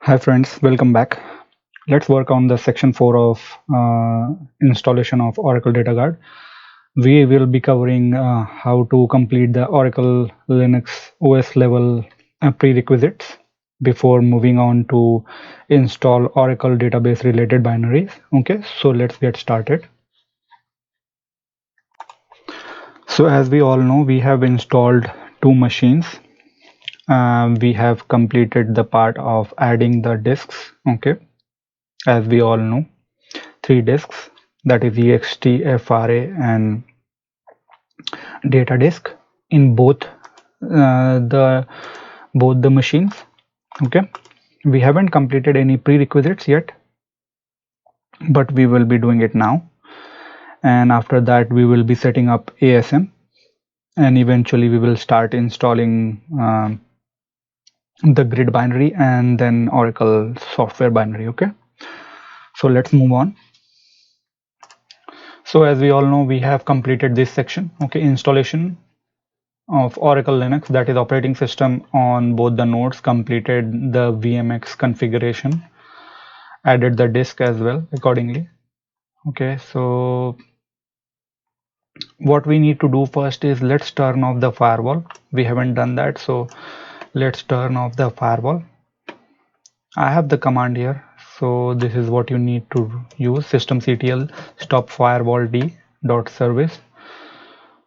Hi friends, welcome back. Let's work on the section 4 of installation of Oracle Data Guard. We will be covering how to complete the Oracle Linux OS level prerequisites before moving on to install Oracle database related binaries. Okay, so let's get started. So as we all know, we have installed two machines. We have completed the part of adding the disks. Okay, as we all know, three disks, that is ext, fra, and data disk in both the machines. Okay, we haven't completed any prerequisites yet, but we will be doing it now, and after that we will be setting up ASM, and eventually we will start installing the grid binary and then Oracle software binary. Okay, so let's move on. So as we all know, we have completed this section. Okay, installation of Oracle Linux, that is operating system, on both the nodes, completed the VMX configuration, added the disk as well accordingly. Okay, so what we need to do first is let's turn off the firewall. We haven't done that, so let's turn off the firewall. I have the command here, so this is what you need to use: systemctl stop firewall d dot service.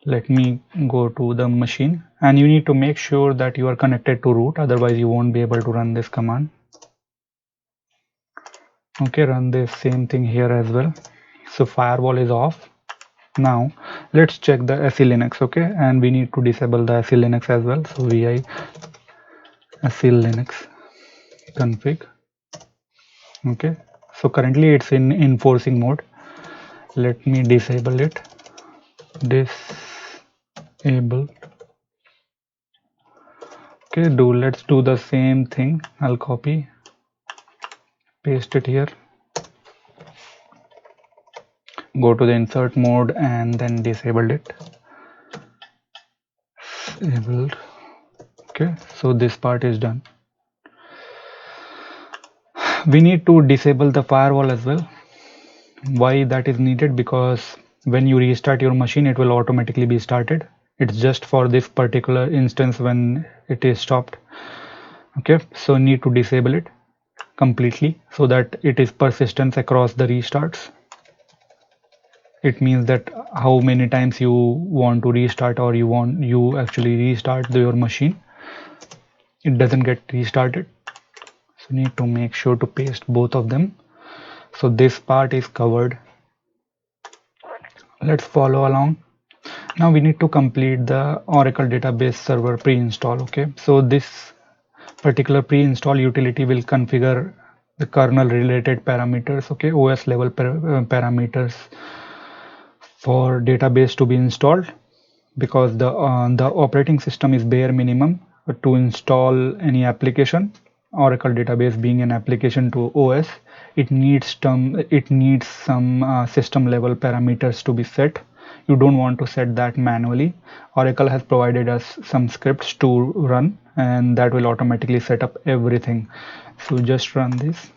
Let me go to the machine, and you need to make sure that you are connected to root, otherwise you won't be able to run this command. Okay, run the same thing here as well. So firewall is off. Now let's check the SE Linux. Okay, and we need to disable the SE Linux as well. So vi SE Linux config. Okay, so currently it's in enforcing mode. Let me disable it. Disable. Okay, let's do the same thing. I'll copy, paste it here, go to the insert mode and then disable it. Disabled. Okay, so this part is done. We need to disable the firewall as well. Why that is needed? Because when you restart your machine, it will automatically be started. It's just for this particular instance when it is stopped. Okay, so need to disable it completely so that it is persistent across the restarts. It means that how many times you want to restart, or you actually restart your machine, it doesn't get restarted. So need to make sure to paste both of them. So this part is covered. Let's follow along. Now we need to complete the Oracle database server pre-install. Okay, so this particular pre-install utility will configure the kernel related parameters. Okay, OS level parameters for database to be installed, because the operating system is bare minimum to install any application. Oracle database being an application to OS, it needs some system level parameters to be set. You don't want to set that manually. Oracle has provided us some scripts to run, and that will automatically set up everything. So just run this.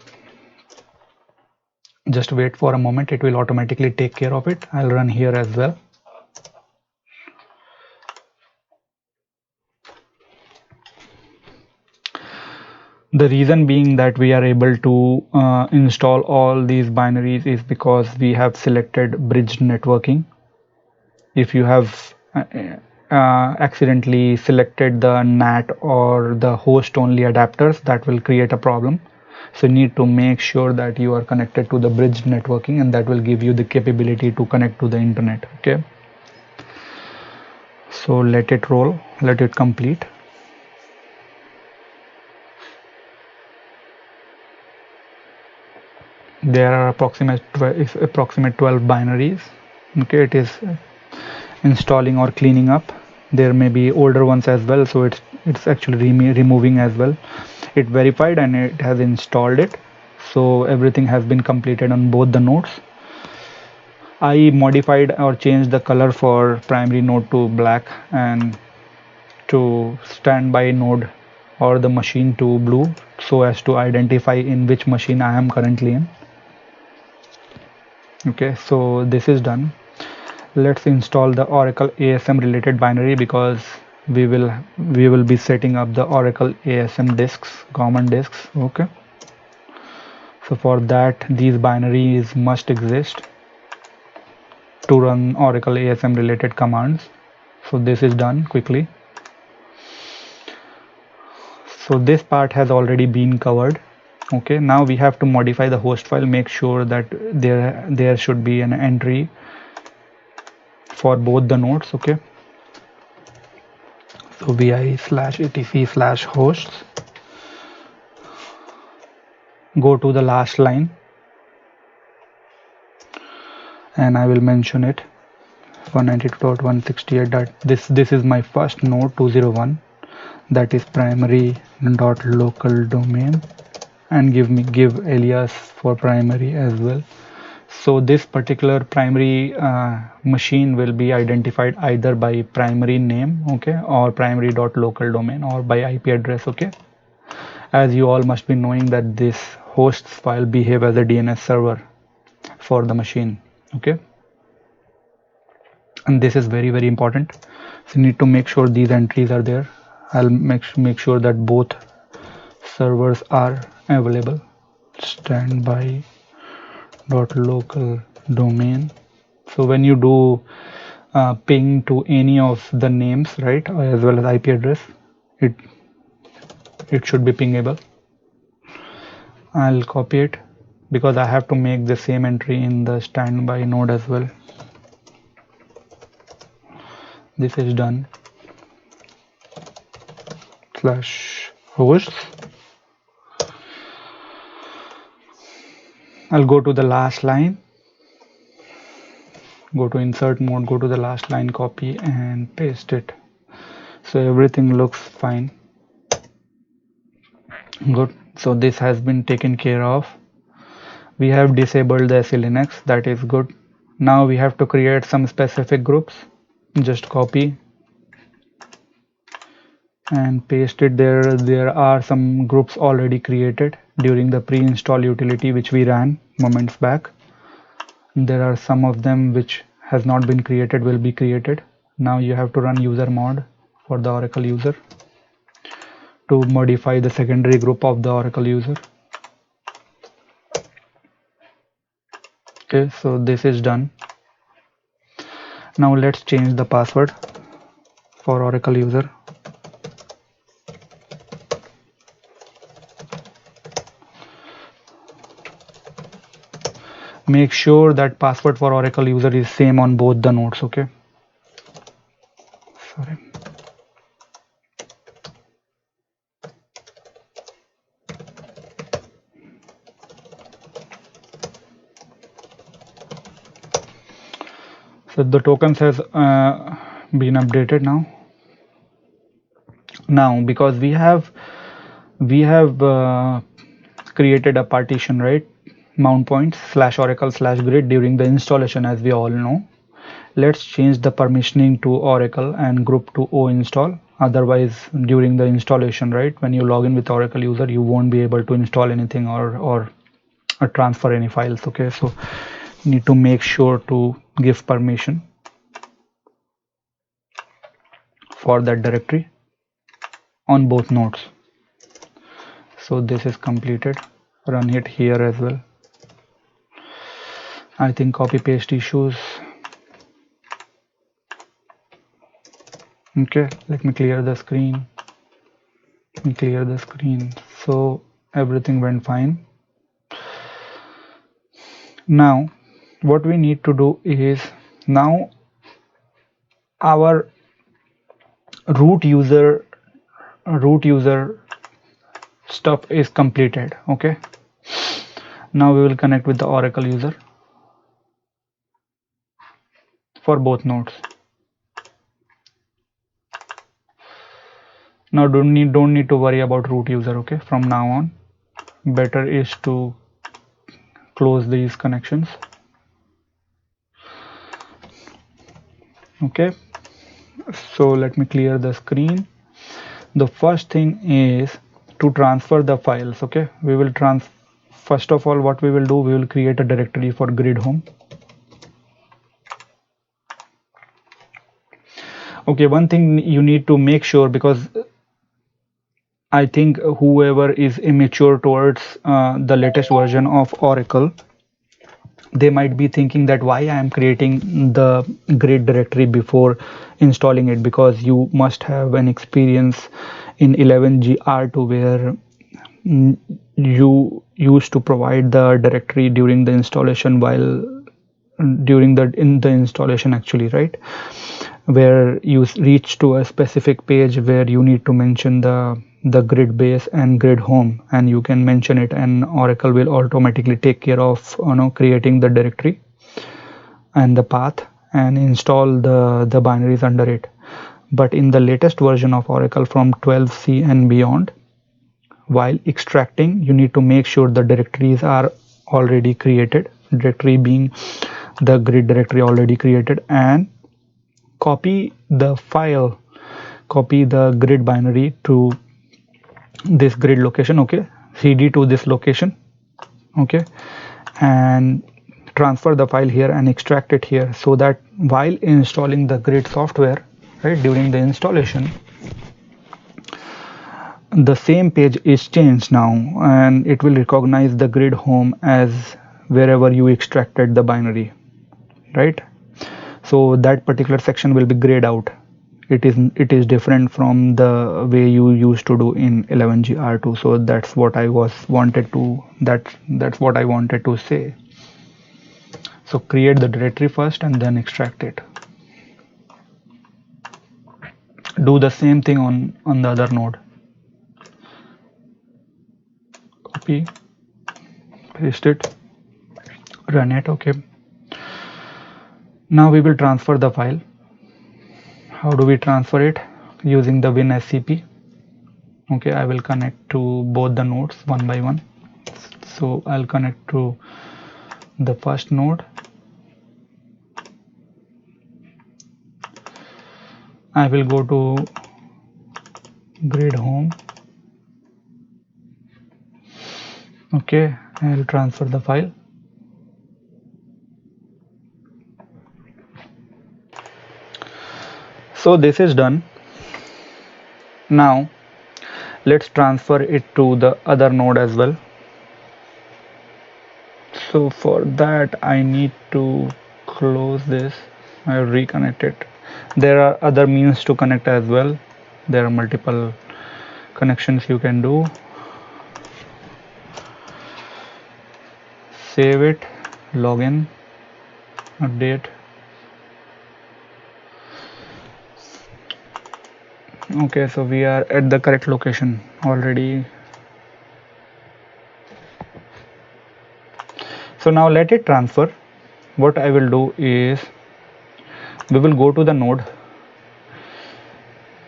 Just wait for a moment, it will automatically take care of it. I'll run here as well. The reason being that we are able to install all these binaries is because we have selected bridged networking. If you have accidentally selected the NAT or the host only adapters, that will create a problem. So you need to make sure that you are connected to the bridged networking, and that will give you the capability to connect to the internet. Okay, so let it roll, let it complete. There are approximate 12 binaries. Okay, it is installing or cleaning up. There may be older ones as well, so it's actually removing as well. It verified and it has installed it, so everything has been completed on both the nodes. I modified or changed the color for primary node to black and to standby node or the machine to blue so as to identify in which machine I am currently in. Okay, so this is done. Let's install the Oracle ASM related binary, because we will be setting up the Oracle ASM disks, common disks. Okay, so for that these binaries must exist to run Oracle ASM related commands. So this is done quickly. So this part has already been covered. Okay, now we have to modify the host file, make sure that there should be an entry for both the nodes. Okay, so vi/etc/hosts, go to the last line and I will mention it 192.168. This is my first node 201, that is primary.local domain, and give alias for primary as well. So this particular primary machine will be identified either by primary name, okay, or primary.local domain, or by IP address. Okay, as you all must be knowing that this hosts file behave as a DNS server for the machine. Okay, and this is very important, so you need to make sure these entries are there. I'll make sure that both servers are available. Standby.local domain. So when you do ping to any of the names, right, as well as IP address, it should be pingable. I'll copy it because I have to make the same entry in the standby node as well. This is done. /hosts. I'll go to the last line, go to insert mode, go to the last line, copy and paste it. So everything looks fine. Good. So this has been taken care of. We have disabled the SELinux, that is good. Now we have to create some specific groups. Just copy and paste it there. There are some groups already created during the pre-install utility which we ran moments back. There are some of them which has not been created, will be created. Now you have to run user mod for the Oracle user to modify the secondary group of the Oracle user. Okay, so this is done. Now let's change the password for Oracle user. Make sure that password for Oracle user is same on both the nodes. Okay, sorry. So the tokens has been updated now. Now because we have created a partition, right, mount points /oracle/grid during the installation, as we all know. Let's change the permissioning to Oracle and group to O install. Otherwise during the installation, right, when you log in with Oracle user, you won't be able to install anything or transfer any files. Okay, so you need to make sure to give permission for that directory on both nodes. So this is completed. Run it here as well. I think copy paste issues. Okay, let me clear the screen. So everything went fine. Now what we need to do is, now our root user stuff is completed. Okay, now we will connect with the Oracle user for both nodes. Now don't need to worry about root user. Okay, from now on better is to close these connections. Okay, so let me clear the screen. The first thing is to transfer the files. Okay, we will first of all, what we will do, we will create a directory for grid home. Okay, one thing you need to make sure, because I think whoever is immature towards the latest version of Oracle, they might be thinking that why I am creating the grid directory before installing it, because you must have an experience in 11g R2 where you used to provide the directory during the installation, while during the in the installation actually, right, where you reach to a specific page where you need to mention the grid base and grid home, and you can mention it and Oracle will automatically take care of creating the directory and the path and install the binaries under it. But in the latest version of Oracle from 12c and beyond, while extracting, you need to make sure the directories are already created, directory being the grid directory already created, and copy the file, copy the grid binary to this grid location, okay, cd to this location, okay, and transfer the file here and extract it here, so that while installing the grid software, right, during the installation, the same page is changed now and it will recognize the grid home as wherever you extracted the binary, right? So that particular section will be grayed out. It is different from the way you used to do in 11g R2. So that's what I wanted to say. So create the directory first and then extract it. Do the same thing on the other node. Copy, paste it, run it. Okay, now we will transfer the file. How do we transfer it? Using the WinSCP. Okay, I will connect to both the nodes one by one. So I'll connect to the first node. I will go to grid home. Okay, I'll transfer the file. So this is done. Now let's transfer it to the other node as well. So for that I need to close this. I'll reconnect it. There are other means to connect as well. There are multiple connections you can do. Save it, login, update. Okay, so we are at the correct location already. So now let it transfer. What I will do is we will go to the node,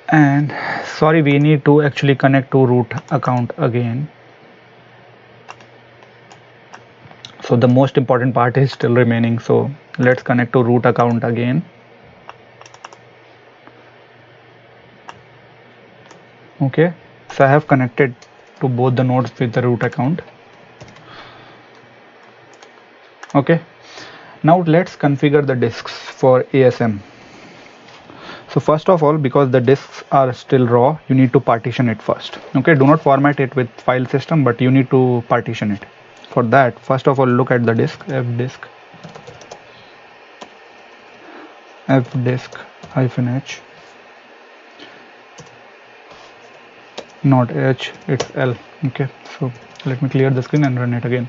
and sorry, we need to actually connect to root account again. So the most important part is still remaining, so let's connect to root account again. Okay, so I have connected to both the nodes with the root account. Okay, now let's configure the disks for ASM. So first of all, because the disks are still raw, you need to partition it first. Okay, do not format it with file system, but you need to partition it. For that, first of all, look at the disk, fdisk -h, not h, it's L. Okay, so let me clear the screen and run it again.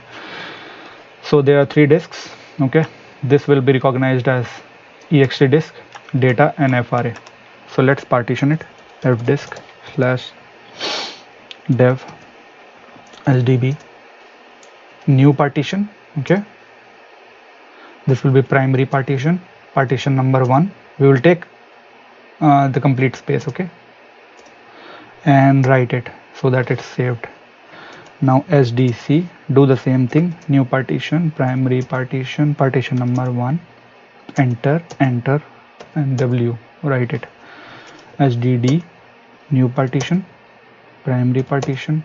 So there are 3 disks. Okay, this will be recognized as ext disk, data, and FRA. So let's partition it. Fdisk /dev sdb new partition. Okay, this will be primary partition, partition number 1. We will take the complete space, okay, and write it so that it's saved. Now sdc, do the same thing, new partition, primary partition, partition number 1, enter, and w, write it. sdd new partition, primary partition,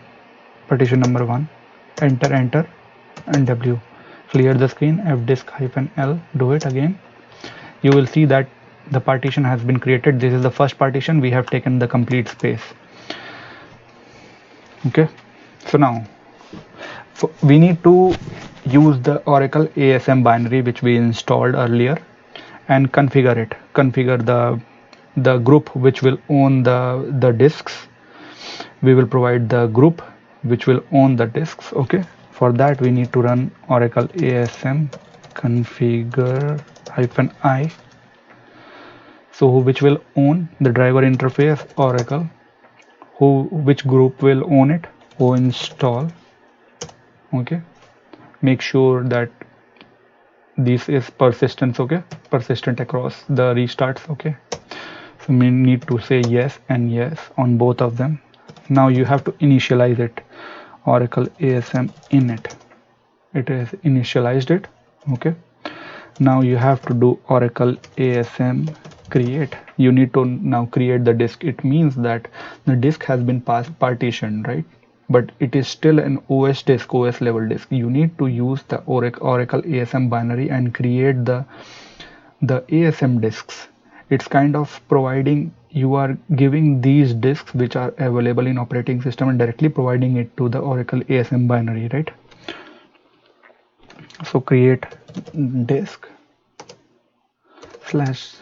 partition number 1, enter, and W. Clear the screen, fdisk-L, do it again. You will see that the partition has been created. This is the first partition. We have taken the complete space. Okay, so now we need to use the Oracle ASM binary which we installed earlier and configure it. Configure the group which will own the disks. We will provide the group which will own the disks. Okay, for that we need to run Oracle ASM configure -I. So which will own the driver interface Oracle, which group will own it, who install. Okay, make sure that this is persistence. Okay, persistent across the restarts. Okay, so we need to say yes and yes on both of them. Now you have to initialize it, Oracle ASM init. It is initialized it. Okay, now you have to do Oracle ASM create. You need to now create the disk. It means that the disk has been partitioned, right? But it is still an OS disk, OS level disk. You need to use the Oracle ASM binary and create the ASM disks. It's kind of providing, you are giving these disks which are available in operating system and directly providing it to the Oracle ASM binary, right? So create disk slash,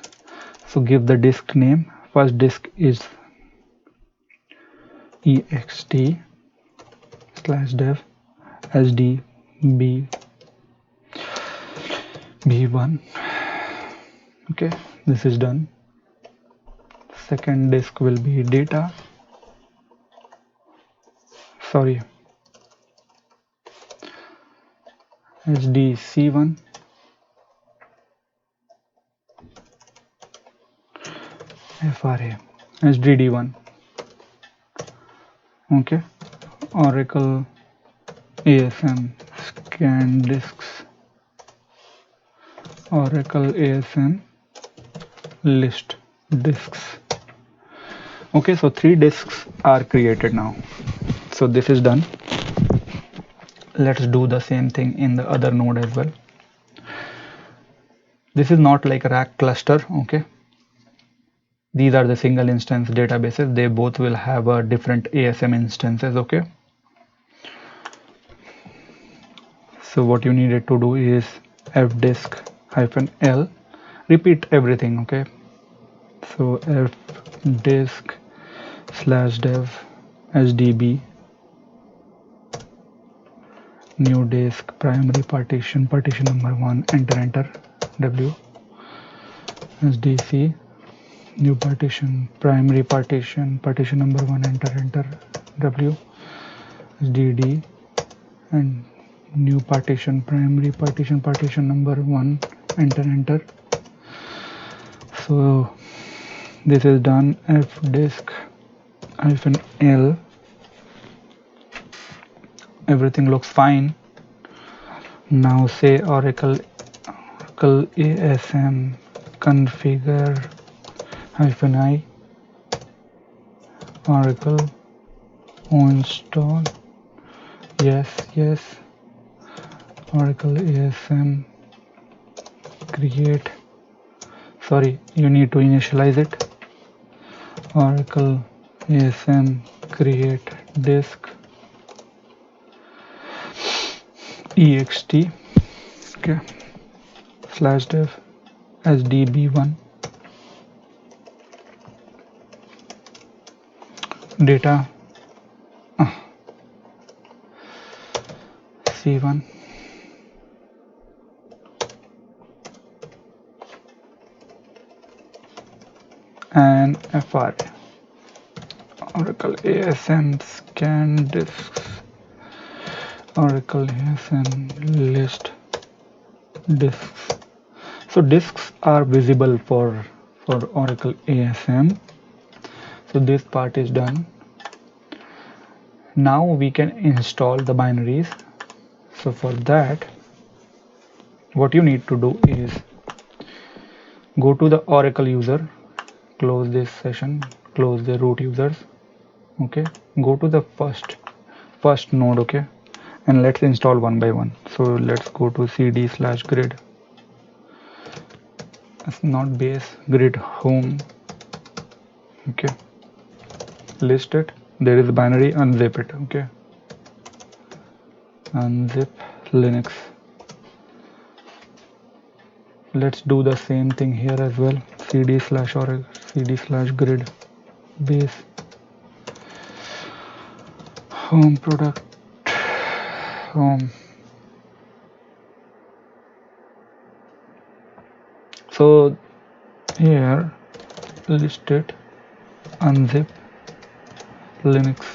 so give the disk name. First disk is ext /dev sdb b1. Okay, this is done. Second disk will be data, sorry, sdc1 fra sdd1. Okay, Oracle ASM scan disks, Oracle ASM list disks. Okay, so 3 disks are created now. So this is done. Let's do the same thing in the other node as well. This is not like a rack cluster. Okay, these are the single instance databases. They both will have a different ASM instances. Okay, so what you needed to do is fdisk-L, repeat everything. Okay, so fdisk/dev sdb new disk primary partition, partition number 1, enter, W, sdc new partition primary partition, partition number 1, enter, W, sdd and new partition primary partition, partition number 1, enter. So this is done. fdisk-L, everything looks fine. Now say Oracle ASM configure -I Oracle install yes Oracle ASM create, sorry, you need to initialize it, Oracle ASM create disk ext, okay, /dev sdb1 data c1 and fra Oracle ASM scan disks, Oracle ASM list disks. So disks are visible for Oracle ASM. So this part is done. Now we can install the binaries. So for that, what you need to do is go to the Oracle user, close this session, close the root users, Okay, go to the first node. Okay, and let's install one by one. So let's go to cd/grid. It's not base, grid home. Okay, list it. There is a binary, unzip it. Okay, unzip Linux. Let's do the same thing here as well. cd/grid base home product home. So here list it, unzip Linux.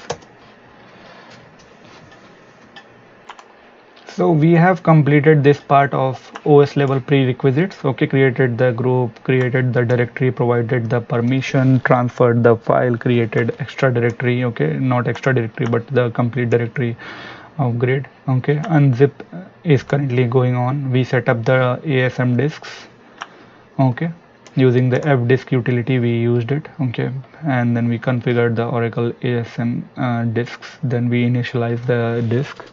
So we have completed this part of OS level prerequisites. Okay, created the group, created the directory, provided the permission, transferred the file, created extra directory. Okay, not extra directory but the complete directory of grid. Okay, unzip is currently going on. We set up the ASM disks. Okay, using the fdisk utility we used it. Okay, and then we configured the Oracle ASM disks. Then we initialized the disk.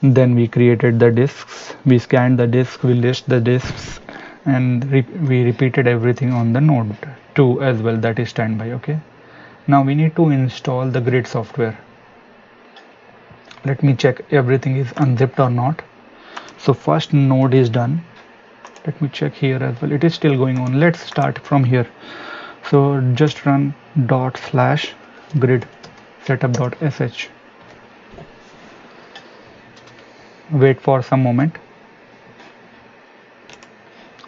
Then we created the disks, we scanned the disk, we list the disks, and we repeated everything on the node 2 as well, that is standby. Okay, now we need to install the grid software. Let me check everything is unzipped or not. So first node is done. Let me check here as well, it is still going on. Let's start from here. So just run /grid setup.sh. Wait for some moment.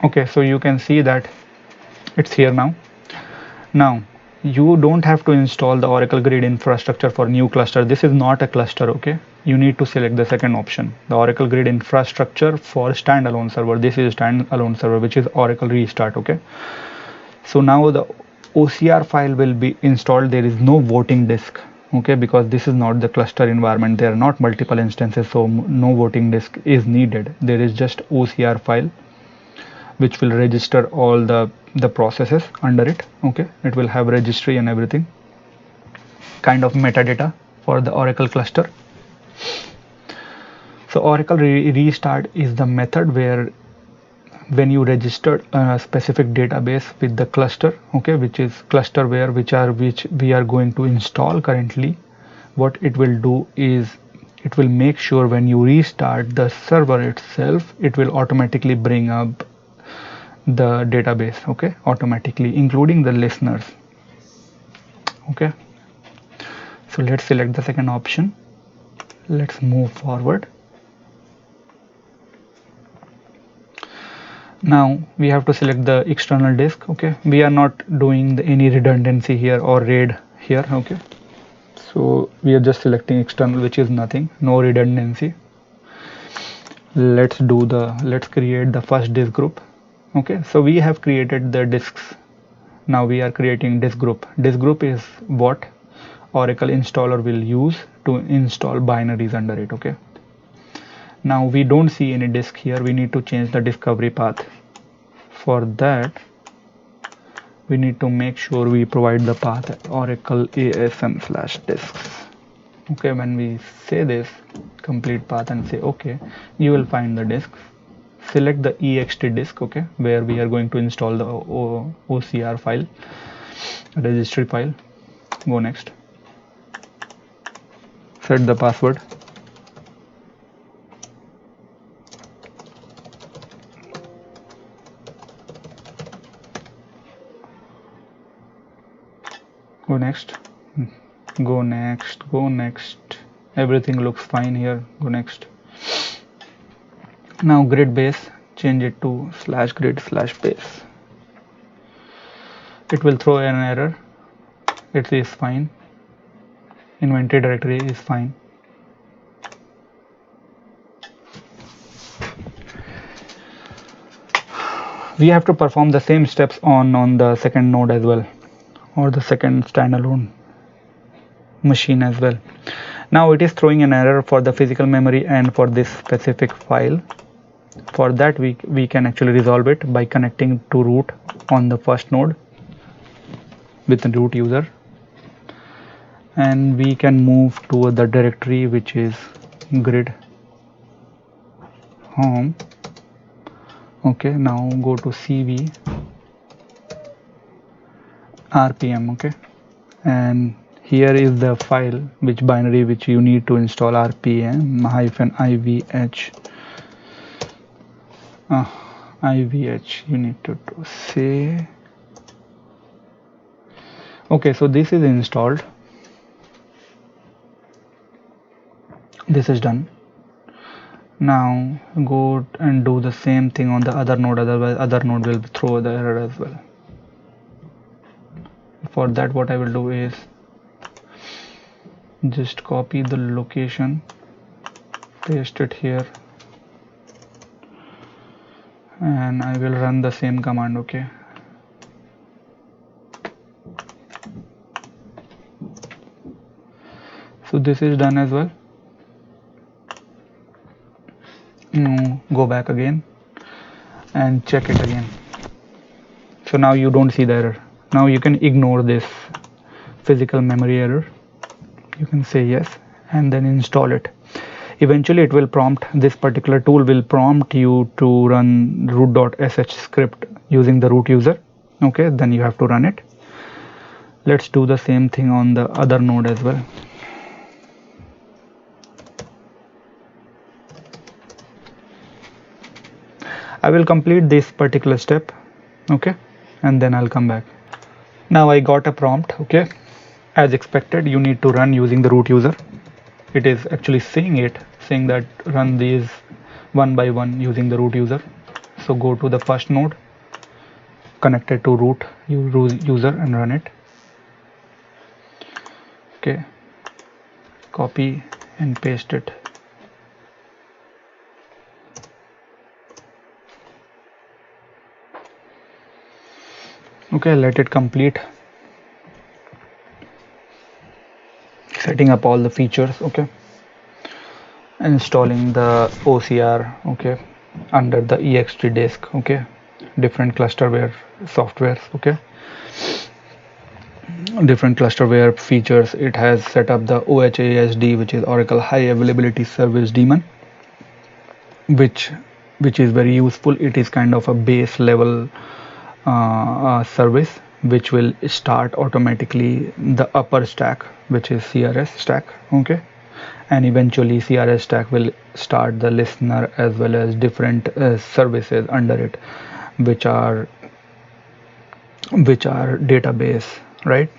Okay, so you can see that it's here now. Now you don't have to install the Oracle Grid infrastructure for new cluster. This is not a cluster. Okay, you need to select the second option, the Oracle Grid infrastructure for standalone server. This is standalone server, which is Oracle Restart. Okay, so now the OCR file will be installed. There is no voting disk. Okay, because this is not the cluster environment, there are not multiple instances, so no voting disk is needed. There is just OCR file which will register all the processes under it. Okay, it will have registry and everything, kind of metadata for the Oracle cluster. So Oracle Restart is the method where when you register a specific database with the cluster, okay, which is clusterware, which we are going to install currently, what it will do is it will make sure when you restart the server itself, it will automatically bring up the database. Okay, automatically, including the listeners. Okay, so let's select the second option. Let's move forward. Now we have to select the external disk. Okay, we are not doing any redundancy here or RAID here. Okay, so we are just selecting external, which is nothing, no redundancy. Let's create the first disk group. Okay, so we have created the disks. Now we are creating disk group. Disk group is what Oracle installer will use to install binaries under it. Okay, now we don't see any disk here. We need to change the discovery path. For that we need to make sure we provide the path Oracle ASM/disks. Okay, when we say this complete path and say okay, you will find the disks. Select the ext disk, okay, where we are going to install the OCR file, registry file. Go next. Set the password. Go next. Go next. Go next. Everything looks fine here. Go next. Now grid base, change it to /grid/base. It will throw an error. It is fine. Inventory directory is fine. We have to perform the same steps on the second node as well, or the second standalone machine as well. Now it is throwing an error for the physical memory and for this specific file. For that we can actually resolve it by connecting to root on the first node with the root user, and we can move to the directory which is grid home. Okay, now go to cv rpm. Okay, and here is the file which binary which you need to install, rpm-ivh ivh you need to say. Okay, so this is installed, this is done. Now go and do the same thing on the other node, otherwise other node will throw the error as well. For that, what I will do is just copy the location, paste it here, and I will run the same command. Okay, so this is done as well. Now go back again and check it again. So now you don't see the error. Now you can ignore this physical memory error, you can say yes and then install it. Eventually it will prompt, this particular tool will prompt you to run root.sh script using the root user. Okay, then you have to run it. Let's do the same thing on the other node as well. I will complete this particular step, okay, and then I'll come back. Now I got a prompt. Okay, as expected you need to run using the root user. It is actually saying that run these one by one using the root user. So go to the first node connected to root user and run it. Okay, copy and paste it. Okay, let it complete setting up all the features. Okay, installing the OCR. Okay, under the ext disk. Okay, different clusterware softwares. Okay, different clusterware features. It has set up the OHASD, which is Oracle High Availability Service Daemon, which is very useful. It is kind of a base level service which will start automatically the upper stack, which is CRS stack. Okay, and eventually CRS stack will start the listener as well as different services under it, which are database, right,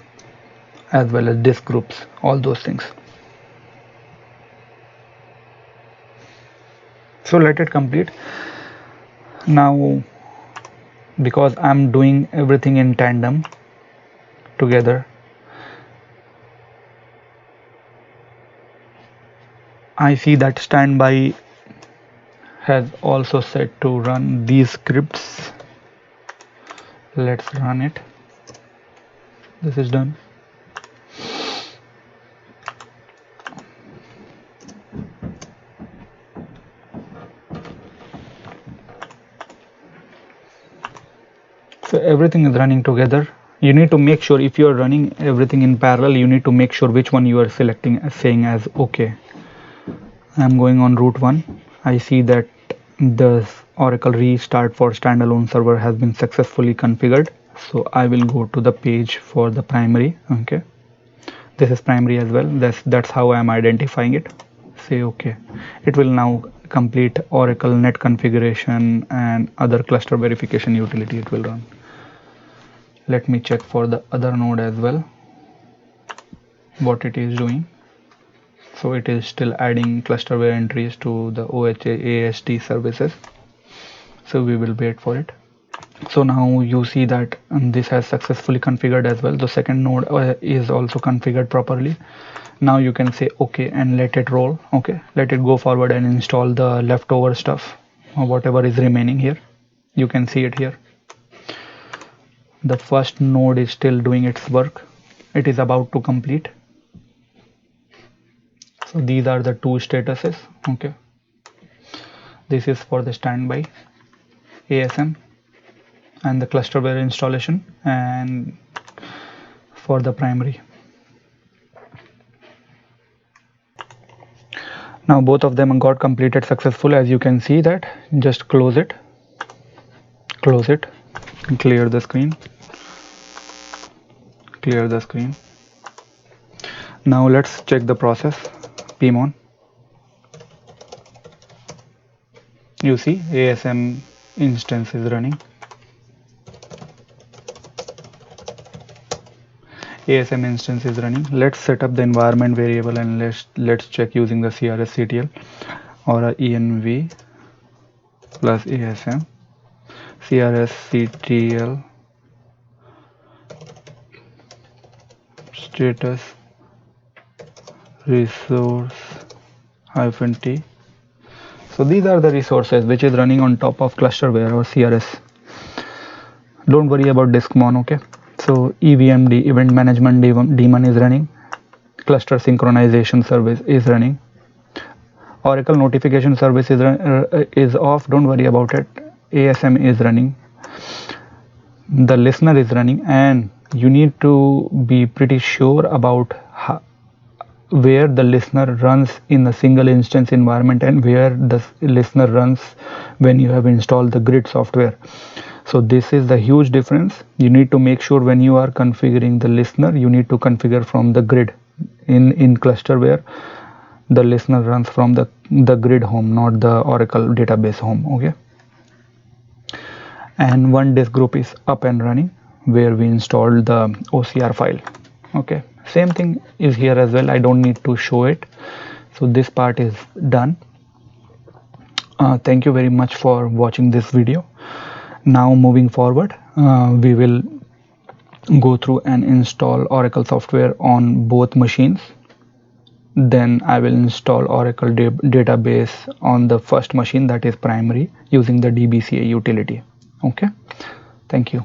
as well as disk groups, all those things. So let it complete. Now because I'm doing everything in tandem together, I see that standby has also set to run these scripts. Let's run it. This is done. So everything is running together. You need to make sure, if you are running everything in parallel, you need to make sure which one you are selecting as saying as okay. I'm going on root 1. I see that the Oracle restart for standalone server has been successfully configured. So I will go to the page for the primary. Okay, this is primary as well. That's how I am identifying it. Say okay. It will now complete Oracle net configuration and other cluster verification utility it will run. Let me check for the other node as well what it is doing. So it is still adding clusterware entries to the OHASD services. So we will wait for it. So now you see that this has successfully configured as well. The second node is also configured properly. Now you can say okay and let it roll. Okay, let it go forward and install the leftover stuff or whatever is remaining here. You can see it here. The first node is still doing its work. It is about to complete. So these are the two statuses. Okay, this is for the standby ASM and the clusterware installation, and for the primary. Now both of them got completed successful, as you can see that. Just close it, and clear the screen. Now let's check the process. Pmon. You see ASM instance is running. Let's set up the environment variable and let's check using the CRS-CTL or a env plus ASM CRS-CTL status resource -t. So these are the resources which is running on top of Clusterware or CRS. Don't worry about Diskmon, okay? So EVMD, event management daemon is running. Cluster synchronization service is running. Oracle notification service is off. Don't worry about it. ASM is running. The listener is running, and you need to be pretty sure about where the listener runs in a single instance environment and where the listener runs when you have installed the grid software. So this is the huge difference. You need to make sure when you are configuring the listener, you need to configure from the grid. In Clusterware, the listener runs from the grid home, not the Oracle database home, okay? And one disk group is up and running where we installed the OCR file, okay? Same thing is here as well. I don't need to show it. So this part is done. Thank you very much for watching this video. Now moving forward, we will go through and install Oracle software on both machines. Then I will install Oracle database on the first machine, that is primary, using the DBCA utility. Okay, thank you.